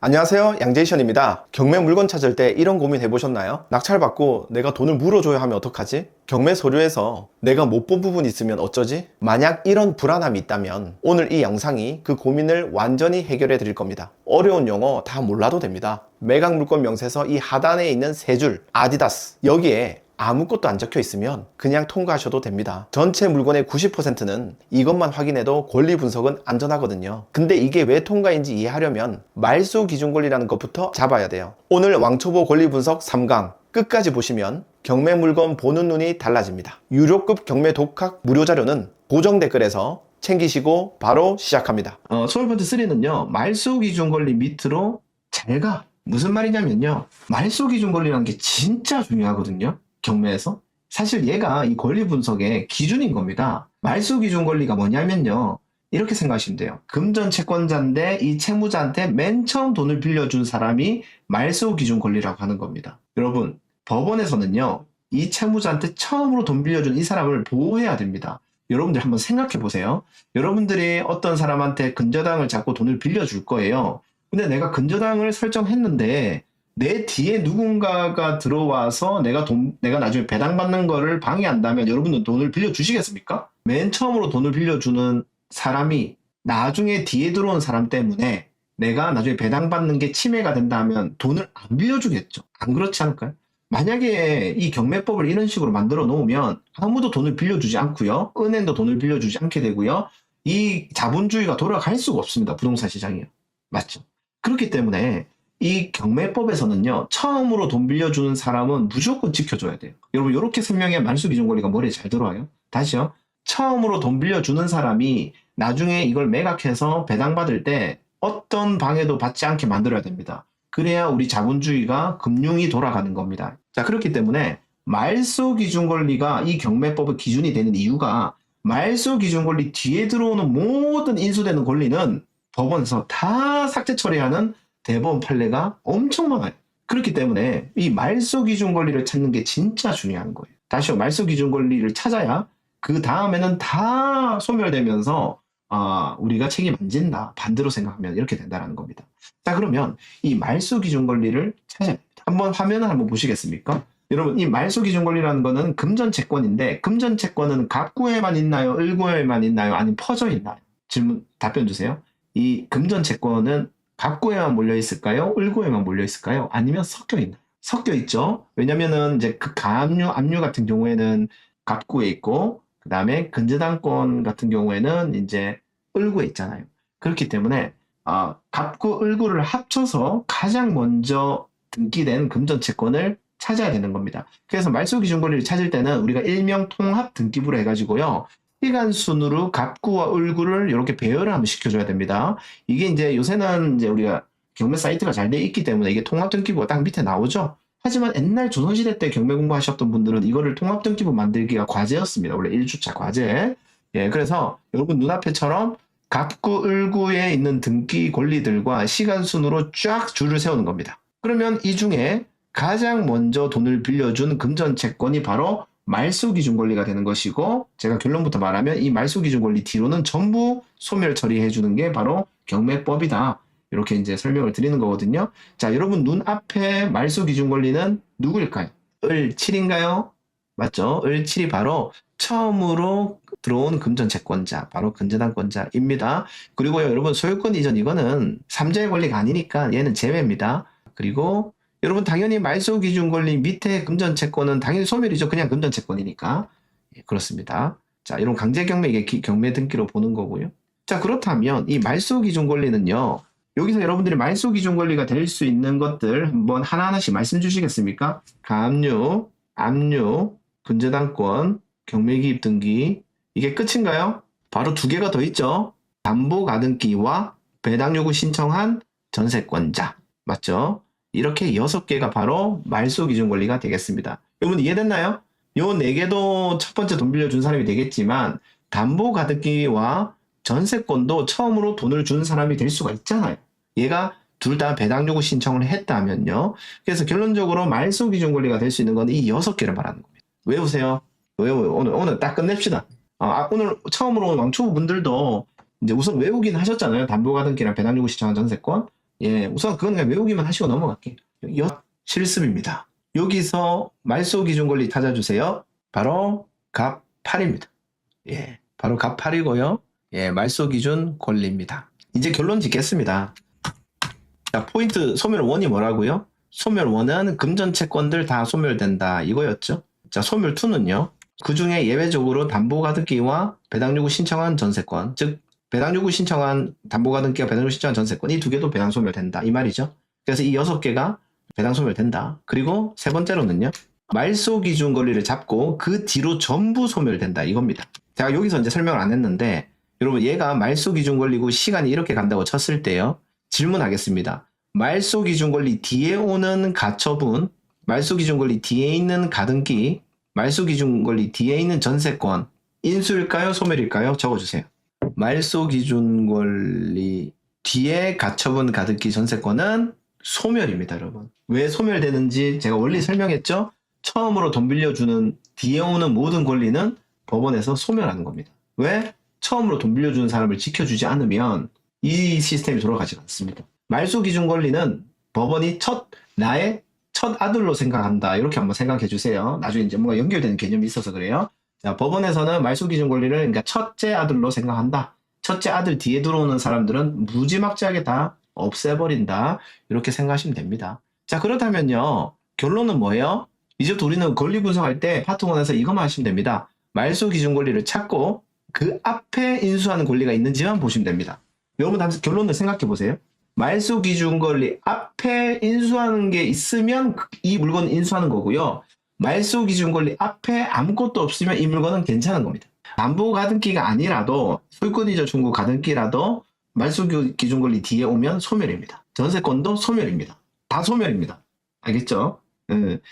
안녕하세요, 양제이션입니다. 경매 물건 찾을 때 이런 고민 해보셨나요? 낙찰받고 내가 돈을 물어줘야 하면 어떡하지? 경매 서류에서 내가 못 본 부분이 있으면 어쩌지? 만약 이런 불안함이 있다면 오늘 이 영상이 그 고민을 완전히 해결해 드릴 겁니다. 어려운 용어 다 몰라도 됩니다. 매각 물건 명세서 이 하단에 있는 세 줄 아디다스, 여기에 아무것도 안 적혀 있으면 그냥 통과하셔도 됩니다. 전체 물건의 90%는 이것만 확인해도 권리 분석은 안전하거든요. 근데 이게 왜 통과인지 이해하려면 말소 기준 권리라는 것부터 잡아야 돼요. 오늘 왕초보 권리 분석 3강 끝까지 보시면 경매 물건 보는 눈이 달라집니다. 유료급 경매 독학 무료 자료는 고정 댓글에서 챙기시고 바로 시작합니다. 소울포트 3는요, 말소 기준 권리 밑으로 잘 가. 무슨 말이냐면요, 말소 기준 권리라는 게 진짜 중요하거든요. 경매에서 사실 얘가 이 권리 분석의 기준인 겁니다. 말소 기준 권리가 뭐냐면요, 이렇게 생각하시면 돼요. 금전 채권자인데 이 채무자한테 맨 처음 돈을 빌려준 사람이 말소 기준 권리라고 하는 겁니다. 여러분, 법원에서는요, 이 채무자한테 처음으로 돈 빌려준 이 사람을 보호해야 됩니다. 여러분들 한번 생각해 보세요. 여러분들이 어떤 사람한테 근저당을 잡고 돈을 빌려줄 거예요. 근데 내가 근저당을 설정했는데 내 뒤에 누군가가 들어와서 내가 나중에 배당받는 거를 방해한다면 여러분은 돈을 빌려주시겠습니까? 맨 처음으로 돈을 빌려주는 사람이 나중에 뒤에 들어온 사람 때문에 내가 나중에 배당받는 게 침해가 된다면 돈을 안 빌려주겠죠. 안 그렇지 않을까요? 만약에 이 경매법을 이런 식으로 만들어 놓으면 아무도 돈을 빌려주지 않고요. 은행도 돈을 빌려주지 않게 되고요. 이 자본주의가 돌아갈 수가 없습니다. 부동산 시장이요. 맞죠? 그렇기 때문에 이 경매법에서는요, 처음으로 돈 빌려주는 사람은 무조건 지켜줘야 돼요. 여러분, 이렇게 설명해야 말소 기준 권리가 머리에 잘 들어와요. 다시요. 처음으로 돈 빌려주는 사람이 나중에 이걸 매각해서 배당받을 때 어떤 방해도 받지 않게 만들어야 됩니다. 그래야 우리 자본주의가 금융이 돌아가는 겁니다. 자, 그렇기 때문에 말소 기준 권리가 이 경매법의 기준이 되는 이유가 말소 기준 권리 뒤에 들어오는 모든 인수되는 권리는 법원에서 다 삭제 처리하는 대법원 판례가 엄청 많아요. 그렇기 때문에 이 말소 기준 권리를 찾는 게 진짜 중요한 거예요. 다시요, 말소 기준 권리를 찾아야 그 다음에는 다 소멸되면서 우리가 책임 안 진다, 반대로 생각하면 이렇게 된다는 겁니다. 자, 그러면 이 말소 기준 권리를 찾아야 됩니다. 한번 화면을 한번 보시겠습니까? 여러분, 이 말소 기준 권리라는 거는 금전 채권인데, 금전 채권은 갑구에만 있나요? 을구에만 있나요? 아니면 퍼져 있나요? 답변 주세요. 이 금전 채권은 갑구에만 몰려 있을까요? 을구에만 몰려 있을까요? 아니면 섞여 있나요? 섞여 있죠. 왜냐면은 이제 그 가압류, 압류 같은 경우에는 갑구에 있고, 그 다음에 근저당권 같은 경우에는 이제 을구에 있잖아요. 그렇기 때문에 갑구, 을구를 합쳐서 가장 먼저 등기된 금전 채권을 찾아야 되는 겁니다. 그래서 말소 기준 권리를 찾을 때는 우리가 일명 통합 등기부로 해가지고요, 시간 순으로 갑구와 을구를 이렇게 배열을 한번 시켜줘야 됩니다. 이게 이제 요새는 이제 우리가 경매 사이트가 잘 돼 있기 때문에 이게 통합 등기부가 딱 밑에 나오죠. 하지만 옛날 조선시대 때 경매 공부하셨던 분들은 이거를 통합 등기부 만들기가 과제였습니다. 원래 1주차 과제. 예, 그래서 여러분 눈앞에처럼 갑구, 을구에 있는 등기 권리들과 시간 순으로 쫙 줄을 세우는 겁니다. 그러면 이 중에 가장 먼저 돈을 빌려준 금전 채권이 바로 말소 기준 권리가 되는 것이고, 제가 결론부터 말하면 이 말소 기준 권리 뒤로는 전부 소멸 처리해 주는 게 바로 경매법이다. 이렇게 이제 설명을 드리는 거거든요. 자, 여러분 눈앞에 말소 기준 권리는 누구일까요? 을7인가요? 맞죠? 을7이 바로 처음으로 들어온 금전 채권자, 바로 근저당권자입니다. 그리고요, 여러분 소유권 이전 이거는 삼자의 권리가 아니니까 얘는 제외입니다. 그리고 여러분 당연히 말소 기준 권리 밑에 금전 채권은 당연히 소멸이죠. 그냥 금전 채권이니까. 예, 그렇습니다. 자, 이런 강제 경매, 이게 경매 등기로 보는 거고요. 자, 그렇다면 이 말소 기준 권리는요, 여기서 여러분들이 말소 기준 권리가 될 수 있는 것들 한번 하나하나씩 말씀 주시겠습니까? 가압류, 압류, 근저당권, 경매기입 등기, 이게 끝인가요? 바로 두 개가 더 있죠. 담보가등기와 배당요구 신청한 전세권자. 맞죠? 이렇게 6개가 바로 말소 기준 권리가 되겠습니다. 여러분 이해됐나요? 요 4개도 첫 번째 돈 빌려준 사람이 되겠지만, 담보가등기와 전세권도 처음으로 돈을 준 사람이 될 수가 있잖아요. 얘가 둘 다 배당요구 신청을 했다면요. 그래서 결론적으로 말소 기준 권리가 될 수 있는 건 이 6개를 말하는 겁니다. 외우세요. 오늘 딱 끝냅시다. 오늘 처음으로 왕초보 분들도 이제 우선 외우긴 하셨잖아요. 담보가등기랑 배당요구 신청한 전세권. 예, 우선 그건 그냥 외우기만 하시고 넘어갈게요. 실습입니다. 여기서 말소 기준 권리 찾아주세요. 바로 값 8입니다. 예, 바로 값 8이고요. 예, 말소 기준 권리입니다. 이제 결론 짓겠습니다. 자, 포인트 소멸 1이 뭐라고요? 소멸 1은 금전 채권들 다 소멸된다 이거였죠. 자, 소멸 2는요. 그 중에 예외적으로 담보가등기와 배당요구 신청한 전세권, 즉 배당요구 신청한 담보가등기와 배당요구 신청한 전세권 이 두 개도 배당 소멸된다 이 말이죠. 그래서 이 6개가 배당 소멸된다. 그리고 세 번째로는요. 말소 기준 권리를 잡고 그 뒤로 전부 소멸된다 이겁니다. 제가 여기서 이제 설명을 안 했는데 여러분 얘가 말소 기준 권리고 시간이 이렇게 간다고 쳤을 때요. 질문하겠습니다. 말소 기준 권리 뒤에 오는 가처분, 말소 기준 권리 뒤에 있는 가등기, 말소 기준 권리 뒤에 있는 전세권 인수일까요? 소멸일까요? 적어주세요. 말소 기준 권리 뒤에 가처분, 가등기, 전세권은 소멸입니다, 여러분. 왜 소멸되는지 제가 원리 설명했죠? 처음으로 돈 빌려주는 뒤에 오는 모든 권리는 법원에서 소멸하는 겁니다. 왜? 처음으로 돈 빌려주는 사람을 지켜주지 않으면 이 시스템이 돌아가지 않습니다. 말소 기준 권리는 법원이 나의 첫 아들로 생각한다. 이렇게 한번 생각해 주세요. 나중에 이제 뭔가 연결되는 개념이 있어서 그래요. 자, 법원에서는 말소 기준 권리를 그러니까 첫째 아들로 생각한다. 첫째 아들 뒤에 들어오는 사람들은 무지막지하게 다 없애버린다. 이렇게 생각하시면 됩니다. 자, 그렇다면요. 결론은 뭐예요? 이제부터 우리는 권리 분석할 때 파트 1에서 이것만 하시면 됩니다. 말소 기준 권리를 찾고 그 앞에 인수하는 권리가 있는지만 보시면 됩니다. 여러분 결론을 생각해 보세요. 말소 기준 권리 앞에 인수하는 게 있으면 이 물건을 인수하는 거고요. 말소 기준 권리 앞에 아무것도 없으면 이 물건은 괜찮은 겁니다. 담보 가등기가 아니라도 소유권이자 중고 가등기라도 말소 기준 권리 뒤에 오면 소멸입니다. 전세권도 소멸입니다. 다 소멸입니다. 알겠죠?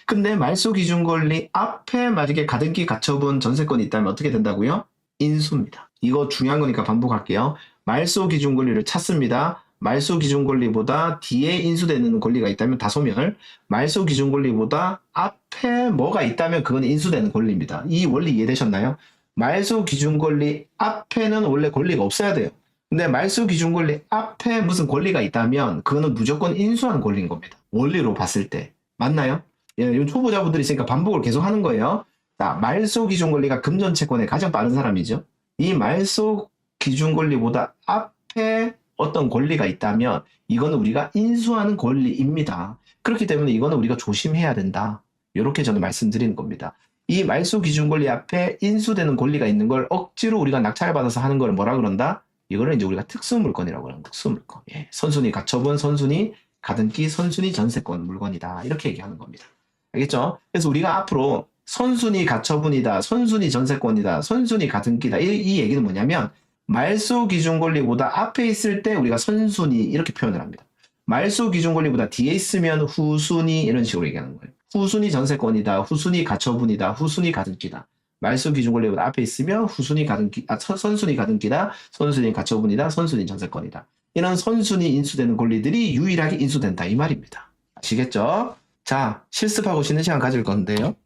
근데 말소 기준 권리 앞에 만약에 가등기 가처분 전세권이 있다면 어떻게 된다고요? 인수입니다. 이거 중요한 거니까 반복할게요. 말소 기준 권리를 찾습니다. 말소 기준 권리보다 뒤에 인수되는 권리가 있다면 다 소멸. 말소 기준 권리보다 앞에 뭐가 있다면 그건 인수되는 권리입니다. 이 원리 이해되셨나요? 말소 기준 권리 앞에는 원래 권리가 없어야 돼요. 근데 말소 기준 권리 앞에 무슨 권리가 있다면 그거는 무조건 인수하는 권리인 겁니다. 원리로 봤을 때. 맞나요? 예, 이 초보자분들이 있으니까 반복을 계속 하는 거예요. 자, 말소 기준 권리가 금전 채권에 가장 빠른 사람이죠. 이 말소 기준 권리보다 앞에 어떤 권리가 있다면 이거는 우리가 인수하는 권리입니다. 그렇기 때문에 이거는 우리가 조심해야 된다. 이렇게 저는 말씀드리는 겁니다. 이 말소 기준 권리 앞에 인수되는 권리가 있는 걸 억지로 우리가 낙찰받아서 하는 걸 뭐라 그런다? 이거를 이제 우리가 특수물건이라고 그러는 특수물건. 예. 선순위 가처분, 선순위 가등기, 선순위 전세권 물건이다. 이렇게 얘기하는 겁니다. 알겠죠? 그래서 우리가 앞으로 선순위 가처분이다, 선순위 전세권이다, 선순위 가등기다. 이 얘기는 뭐냐면 말소 기준 권리보다 앞에 있을 때 우리가 선순위 이렇게 표현을 합니다. 말소 기준 권리보다 뒤에 있으면 후순위 이런 식으로 얘기하는 거예요. 후순위 전세권이다, 후순위 가처분이다, 후순위 가등기다. 말소 기준 권리보다 앞에 있으면 후순위 가등기, 선순위 가등기다, 선순위 가처분이다, 선순위 전세권이다. 이런 선순위 인수되는 권리들이 유일하게 인수된다 이 말입니다. 아시겠죠? 자, 실습하고 쉬는 시간 가질 건데요.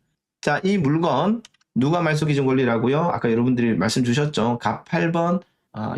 자, 이 물건 누가 말소 기준 권리라고요? 아까 여러분들이 말씀 주셨죠? 값 8번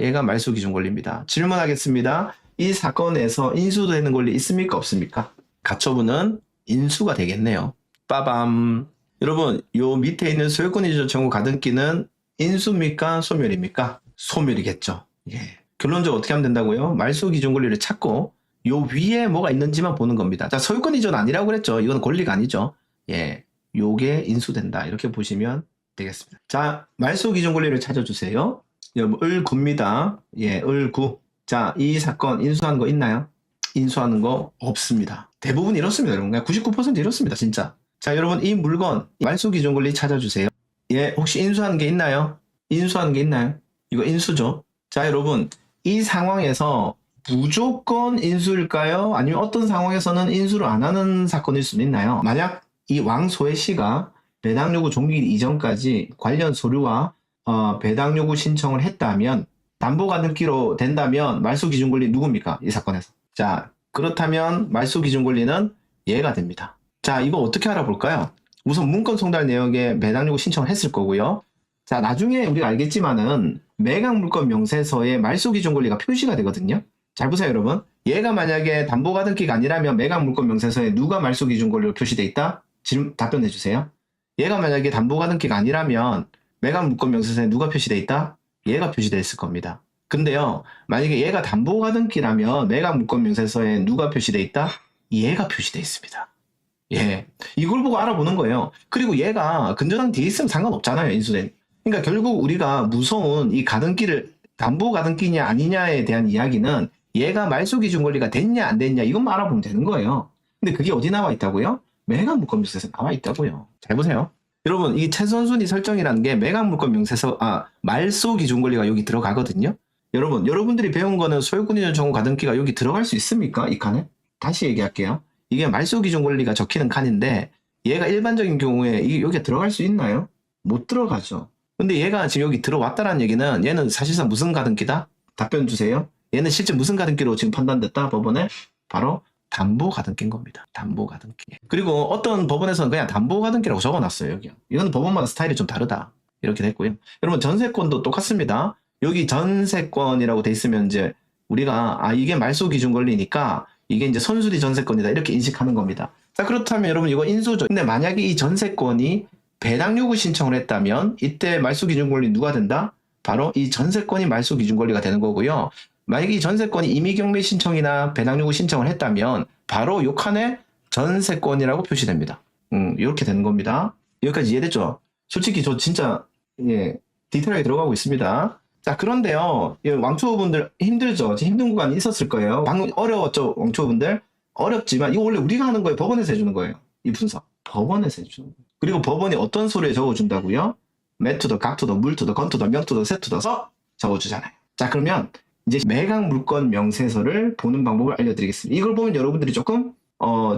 얘가 말소 기준 권리입니다. 질문하겠습니다. 이 사건에서 인수되는 권리 있습니까? 없습니까? 가처분은 인수가 되겠네요. 빠밤. 여러분, 요 밑에 있는 소유권이자 정후 가등기는 인수입니까? 소멸입니까? 소멸이겠죠. 예. 결론적으로 어떻게 하면 된다고요? 말소 기준 권리를 찾고 요 위에 뭐가 있는지만 보는 겁니다. 자, 소유권 이전 아니라고 그랬죠. 이건 권리가 아니죠. 예. 요게 인수된다. 이렇게 보시면 되겠습니다. 자, 말소 기준 권리를 찾아주세요. 여러분, 을구입니다. 예, 을구. 자, 이 사건 인수한 거 있나요? 인수하는 거 없습니다. 대부분 이렇습니다, 여러분. 99% 이렇습니다, 진짜. 자, 여러분, 이 물건, 말소 기준 권리 찾아주세요. 예, 혹시 인수하는 게 있나요? 인수하는 게 있나요? 이거 인수죠. 자, 여러분, 이 상황에서 무조건 인수일까요? 아니면 어떤 상황에서는 인수를 안 하는 사건일 수는 있나요? 만약 이 왕소혜 씨가 배당 요구 종료일 이전까지 관련 서류와 배당 요구 신청을 했다면 담보가등기로 된다면 말소 기준 권리 누굽니까? 이 사건에서. 자, 그렇다면 말소 기준 권리는 얘가 됩니다. 자, 이거 어떻게 알아볼까요? 우선 문건 송달 내역에 배당 요구 신청을 했을 거고요. 자, 나중에 우리가 알겠지만은 매각 물건 명세서에 말소 기준 권리가 표시가 되거든요. 잘 보세요, 여러분. 얘가 만약에 담보가등기가 아니라면 매각물권 명세서에 누가 말소기준 권리로 표시돼 있다? 답변해 주세요. 얘가 만약에 담보가등기가 아니라면 매각물권 명세서에 누가 표시돼 있다? 얘가 표시돼 있을 겁니다. 근데요, 만약에 얘가 담보가등기라면 매각물권 명세서에 누가 표시돼 있다? 얘가 표시돼 있습니다. 예, 이걸 보고 알아보는 거예요. 그리고 얘가 근저당 뒤에 있으면 상관없잖아요, 인수된. 그러니까 결국 우리가 무서운 이 가등기를 담보가등기냐 아니냐에 대한 이야기는 얘가 말소기준 권리가 됐냐 안 됐냐 이것만 알아보면 되는 거예요. 근데 그게 어디 나와 있다고요? 매각물권 명세서에 나와 있다고요. 잘 보세요. 여러분, 이 최선순위 설정이라는 게 매각물권 명세서, 말소기준 권리가 여기 들어가거든요. 여러분들이 배운 거는 소유권이전 정후 가등기가 여기 들어갈 수 있습니까? 이 칸에? 다시 얘기할게요. 이게 말소기준 권리가 적히는 칸인데 얘가 일반적인 경우에 이게 여기에 들어갈 수 있나요? 못 들어가죠. 근데 얘가 지금 여기 들어왔다는 얘기는 얘는 사실상 무슨 가등기다? 답변 주세요. 얘는 실제 무슨 가등기로 지금 판단됐다? 법원에? 바로 담보가등기인 겁니다. 담보가등기. 그리고 어떤 법원에서는 그냥 담보가등기라고 적어놨어요. 여기. 이건 법원마다 스타일이 좀 다르다. 이렇게 됐고요. 여러분, 전세권도 똑같습니다. 여기 전세권이라고 돼 있으면 이제 우리가 이게 말소기준 권리니까 이게 이제 선수리 전세권이다 이렇게 인식하는 겁니다. 자, 그렇다면 여러분 이거 인수죠. 근데 만약에 이 전세권이 배당 요구 신청을 했다면 이때 말소기준 권리 누가 된다? 바로 이 전세권이 말소기준 권리가 되는 거고요. 만약에 이 전세권이 임의경매 신청이나 배당 요구 신청을 했다면 바로 요 칸에 전세권이라고 표시됩니다. 이렇게 되는 겁니다. 여기까지 이해됐죠? 솔직히 저 진짜 디테일하게 들어가고 있습니다. 자, 그런데요, 왕초보분들 힘들죠? 힘든 구간이 있었을 거예요. 방금 어려웠죠, 왕초보분들? 어렵지만 이거 원래 우리가 하는 거예요. 법원에서 해주는 거예요. 이 분석. 법원에서 해주는 거예요. 그리고 법원이 어떤 소리에 적어준다고요? 매투더, 각투더, 물투더, 건투더, 명투더, 세투더 서 적어주잖아요. 자, 그러면 이제 매각물권 명세서를 보는 방법을 알려드리겠습니다. 이걸 보면 여러분들이 조금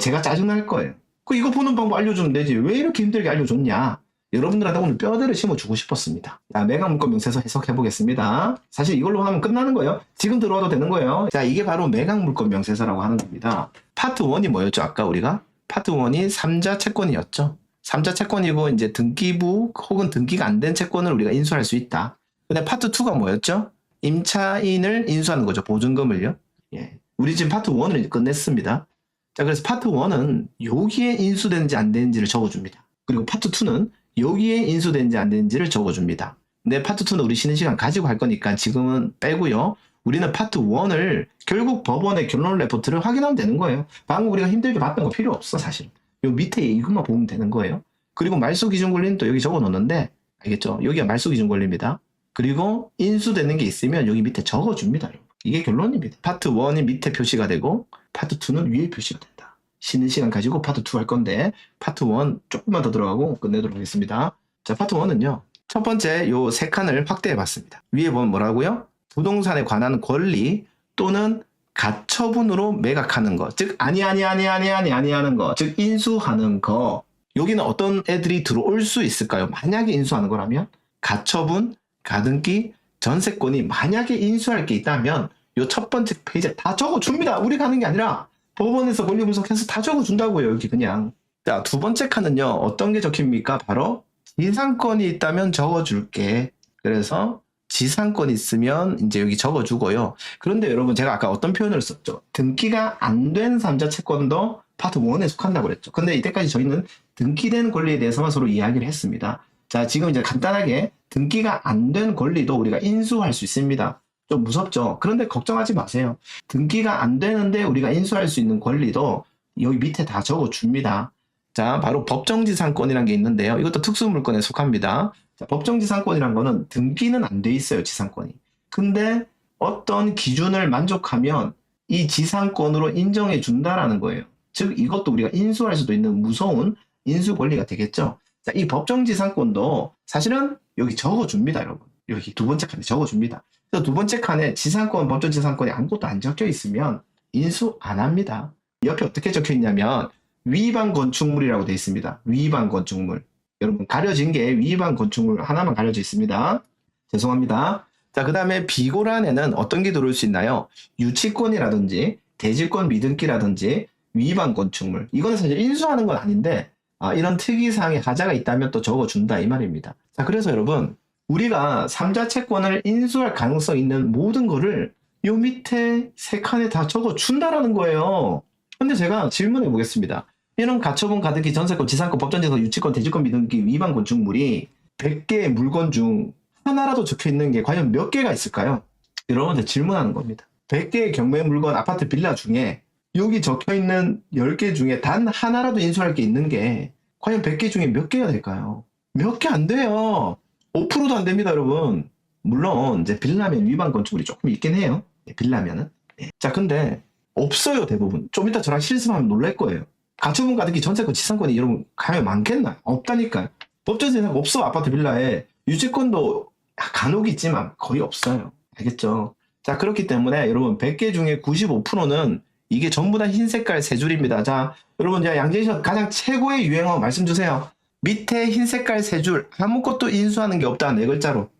제가 짜증날 거예요. 이거 보는 방법 알려주면 되지. 왜 이렇게 힘들게 알려줬냐? 여러분들한테 오늘 뼈대를 심어주고 싶었습니다. 자, 매각물권 명세서 해석해보겠습니다. 사실 이걸로 하면 끝나는 거예요. 지금 들어와도 되는 거예요. 자, 이게 바로 매각물권 명세서라고 하는 겁니다. 파트 1이 뭐였죠? 아까 우리가? 파트 1이 3자 채권이었죠. 3자 채권이고 이제 등기부 혹은 등기가 안 된 채권을 우리가 인수할 수 있다. 근데 파트 2가 뭐였죠? 임차인을 인수하는 거죠. 보증금을요. 예. 우리 지금 파트 1을 끝냈습니다. 자, 그래서 파트 1은 여기에 인수되는지 안 되는지를 적어줍니다. 그리고 파트 2는 여기에 인수되는지 안 되는지를 적어줍니다. 근데 파트 2는 우리 쉬는 시간 가지고 할 거니까 지금은 빼고요. 우리는 파트 1을 결국 법원의 결론 레포트를 확인하면 되는 거예요. 방금 우리가 힘들게 봤던 거 필요 없어, 사실. 요 밑에 이것만 보면 되는 거예요. 그리고 말소기준 권리는 또 여기 적어 놓는데, 알겠죠? 여기가 말소기준 권리입니다. 그리고 인수되는 게 있으면 여기 밑에 적어줍니다. 이게 결론입니다. 파트 1이 밑에 표시가 되고 파트 2는 위에 표시가 된다. 쉬는 시간 가지고 파트 2 할 건데 파트 1 조금만 더 들어가고 끝내도록 하겠습니다. 자, 파트 1은요. 첫 번째 요 세 칸을 확대해 봤습니다. 위에 보면 뭐라고요? 부동산에 관한 권리 또는 가처분으로 매각하는 거. 즉 아니하는 거. 즉 인수하는 거. 여기는 어떤 애들이 들어올 수 있을까요? 만약에 인수하는 거라면 가처분, 가등기, 전세권이 만약에 인수할 게 있다면 요 첫 번째 페이지에 다 적어줍니다. 우리가 하는 게 아니라 법원에서 권리 분석해서 다 적어준다고요. 여기 그냥. 자, 두 번째 칸은요. 어떤 게 적힙니까? 바로 지상권이 있다면 적어줄게. 그래서 지상권이 있으면 이제 여기 적어주고요. 그런데 여러분 제가 아까 어떤 표현을 썼죠? 등기가 안 된 3자 채권도 파트 1에 속한다고 그랬죠. 근데 이때까지 저희는 등기된 권리에 대해서만 서로 이야기를 했습니다. 자, 지금 이제 간단하게 등기가 안 된 권리도 우리가 인수할 수 있습니다. 좀 무섭죠? 그런데 걱정하지 마세요. 등기가 안 되는데 우리가 인수할 수 있는 권리도 여기 밑에 다 적어줍니다. 자, 바로 법정지상권이라는 게 있는데요. 이것도 특수물권에 속합니다. 자, 법정지상권이란 거는 등기는 안 돼 있어요, 지상권이. 근데 어떤 기준을 만족하면 이 지상권으로 인정해 준다라는 거예요. 즉, 이것도 우리가 인수할 수도 있는 무서운 인수 권리가 되겠죠. 자, 이 법정지상권도 사실은 여기 적어줍니다, 여러분. 여기 두 번째 칸에 적어줍니다. 그래서 두 번째 칸에 지상권, 법정지상권이 아무것도 안 적혀 있으면 인수 안 합니다. 옆에 어떻게 적혀 있냐면 위반 건축물이라고 되어 있습니다. 위반 건축물. 여러분 가려진 게 위반 건축물 하나만 가려져 있습니다. 죄송합니다. 자, 그 다음에 비고란에는 어떤 게 들어올 수 있나요? 유치권이라든지 대지권 미등기라든지 위반 건축물. 이거는 사실 인수하는 건 아닌데 이런 특이사항의 하자가 있다면 또 적어준다 이 말입니다. 자, 그래서 여러분 우리가 3자 채권을 인수할 가능성 있는 모든 거를 요 밑에 세 칸에 다 적어 준다라는 거예요. 근데 제가 질문해 보겠습니다. 이런 가처분, 가등기, 전세권, 지상권, 법전재산, 유치권, 대지권, 비등기 위반 건축물이 100개의 물건 중 하나라도 적혀 있는 게 과연 몇 개가 있을까요? 여러분한테 질문하는 겁니다. 100개의 경매 물건, 아파트, 빌라 중에 여기 적혀 있는 10개 중에 단 하나라도 인수할 게 있는 게 과연 100개 중에 몇 개가 될까요? 몇 개 안 돼요. 5%도 안 됩니다, 여러분. 물론 이제 빌라면 위반 건축물이 조금 있긴 해요. 빌라면은. 자, 근데 없어요, 대부분. 좀 이따 저랑 실습하면 놀랄 거예요. 가처분, 가등기, 전세권, 지상권이 여러분 가면 많겠나? 없다니까요. 법전세상 없어, 아파트, 빌라에. 유치권도 간혹 있지만 거의 없어요. 알겠죠? 자, 그렇기 때문에 여러분 100개 중에 95%는 이게 전부 다 흰 색깔 세 줄입니다. 자, 여러분 제가 양재에서 가장 최고의 유행어 말씀 주세요. 밑에 흰 색깔 세 줄 아무것도 인수하는 게 없다. 네 글자로.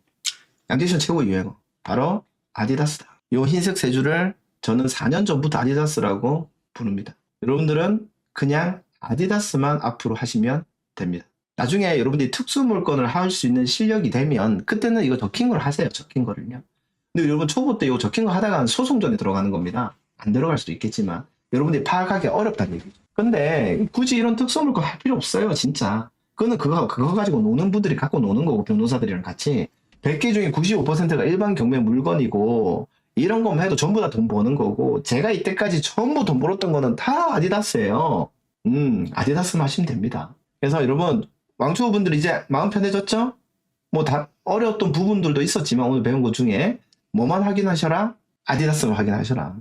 양재에서 최고의 유행어. 바로 아디다스다. 요 흰색 세 줄을 저는 4년 전부터 아디다스라고 부릅니다. 여러분들은 그냥 아디다스만 앞으로 하시면 됩니다. 나중에 여러분들이 특수 물건을 할 수 있는 실력이 되면 그때는 이거 적힌 걸 하세요. 적힌 거를요. 근데 여러분 초보 때 이거 적힌 거 하다가 소송전에 들어가는 겁니다. 안 들어갈 수도 있겠지만 여러분들이 파악하기 어렵다는 얘기죠. 근데 굳이 이런 특수 물건 할 필요 없어요. 진짜. 그거는 그거 가지고 노는 분들이 갖고 노는 거고 변호사들이랑 같이 100개 중에 95%가 일반 경매 물건이고 이런 것만 해도 전부 다 돈 버는 거고 제가 이때까지 전부 돈 벌었던 거는 다 아디다스예요. 아디다스만 하시면 됩니다. 그래서 여러분 왕초보분들 이제 마음 편해졌죠? 뭐 다 어려웠던 부분들도 있었지만 오늘 배운 것 중에 뭐만 확인하셔라? 아디다스만 확인하셔라.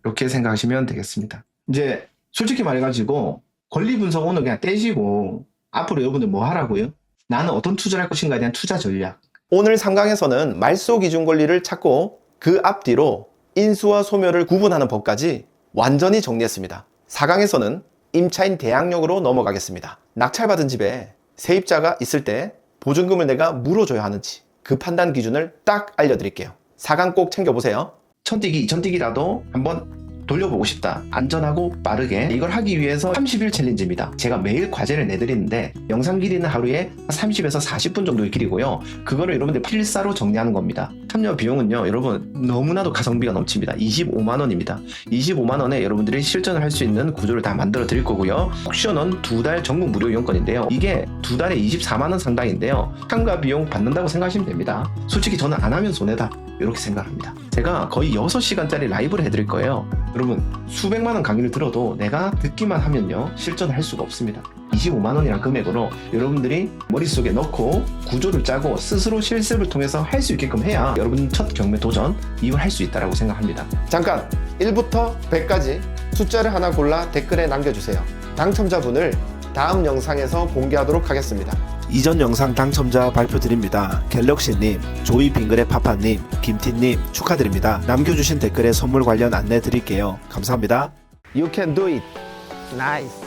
이렇게 생각하시면 되겠습니다. 이제 솔직히 말해가지고 권리 분석 오늘 그냥 떼시고 앞으로 여러분들 뭐 하라고요? 나는 어떤 투자를 할 것인가에 대한 투자 전략. 오늘 3강에서는 말소 기준 권리를 찾고 그 앞뒤로 인수와 소멸을 구분하는 법까지 완전히 정리했습니다. 4강에서는 임차인 대항력으로 넘어가겠습니다. 낙찰받은 집에 세입자가 있을 때 보증금을 내가 물어줘야 하는지 그 판단 기준을 딱 알려드릴게요. 4강 꼭 챙겨보세요. 1000뛰기, 2000뛰기라도 한번 돌려보고 싶다. 안전하고 빠르게 이걸 하기 위해서 30일 챌린지입니다. 제가 매일 과제를 내드리는데 영상 길이는 하루에 30에서 40분 정도의 길이고요. 그거를 여러분들 필사로 정리하는 겁니다. 참여 비용은요, 여러분 너무나도 가성비가 넘칩니다. 25만 원입니다. 25만 원에 여러분들이 실전을 할 수 있는 구조를 다 만들어 드릴 거고요. 옵션은 2달 전국 무료 이용권인데요. 이게 2달에 24만 원 상당인데요. 참가 비용 받는다고 생각하시면 됩니다. 솔직히 저는 안 하면 손해다. 이렇게 생각합니다. 제가 거의 6시간짜리 라이브를 해드릴 거예요. 여러분 수백만 원 강의를 들어도 내가 듣기만 하면요 실전을 할 수가 없습니다. 25만 원이란 금액으로 여러분들이 머릿속에 넣고 구조를 짜고 스스로 실습을 통해서 할 수 있게끔 해야 여러분 첫 경매 도전 이걸 할 수 있다고 생각합니다. 잠깐 1부터 100까지 숫자를 하나 골라 댓글에 남겨주세요. 당첨자분을 다음 영상에서 공개하도록 하겠습니다. 이전 영상 당첨자 발표드립니다. 갤럭시님, 조이 빙그레 파파님, 김티님 축하드립니다. 남겨주신 댓글에 선물 관련 안내 드릴게요. 감사합니다. You can do it. Nice.